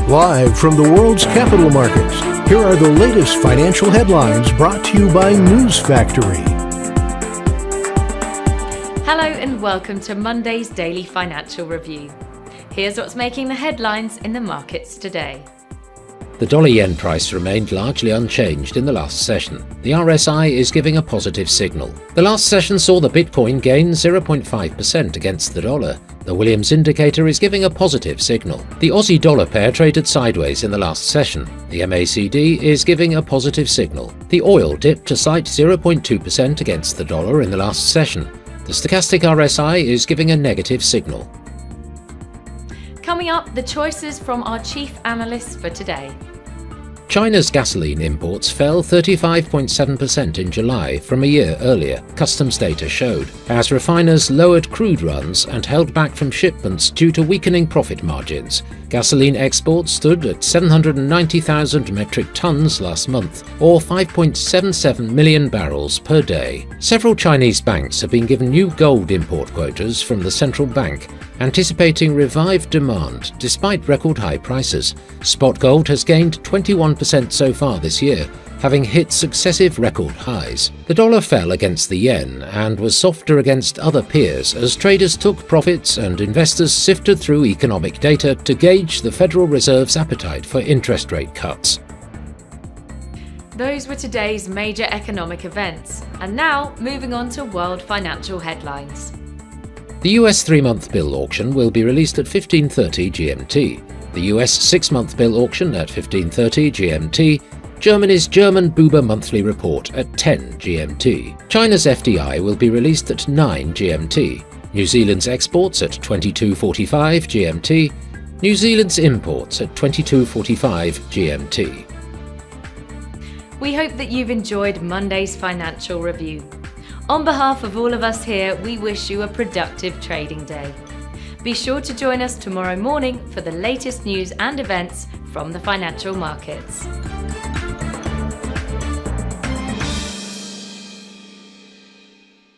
Live from the world's capital markets, here are the latest financial headlines brought to you by News Factory. Hello and welcome to Monday's Daily Financial Review. Here's what's making the headlines in the markets today. The dollar-yen price remained largely unchanged in the last session. The RSI is giving a positive signal. The last session saw the Bitcoin gain 0.5% against the dollar. The Williams indicator is giving a positive signal. The Aussie dollar pair traded sideways in the last session. The MACD is giving a positive signal. The oil dipped a slight 0.2% against the dollar in the last session. The stochastic RSI is giving a negative signal. Coming up, the choices from our chief analysts for today. China's gasoline imports fell 35.7% in July from a year earlier, customs data showed, as refiners lowered crude runs and held back from shipments due to weakening profit margins. Gasoline exports stood at 790,000 metric tons last month, or 5.77 million barrels per day. Several Chinese banks have been given new gold import quotas from the central bank, anticipating revived demand despite record high prices. Spot gold has gained 21% so far this year, having hit successive record highs. The dollar fell against the yen and was softer against other peers as traders took profits and investors sifted through economic data to gauge the Federal Reserve's appetite for interest rate cuts. Those were today's major economic events. And now, moving on to world financial headlines. The US 3-month bill auction will be released at 15:30 GMT. The US 6-month bill auction at 15:30 GMT. Germany's German Buber monthly report at 10 GMT. China's FDI will be released at 9 GMT. New Zealand's exports at 22:45 GMT. New Zealand's imports at 22:45 GMT. We hope that you've enjoyed Monday's financial review. On behalf of all of us here, we wish you a productive trading day. Be sure to join us tomorrow morning for the latest news and events from the financial markets.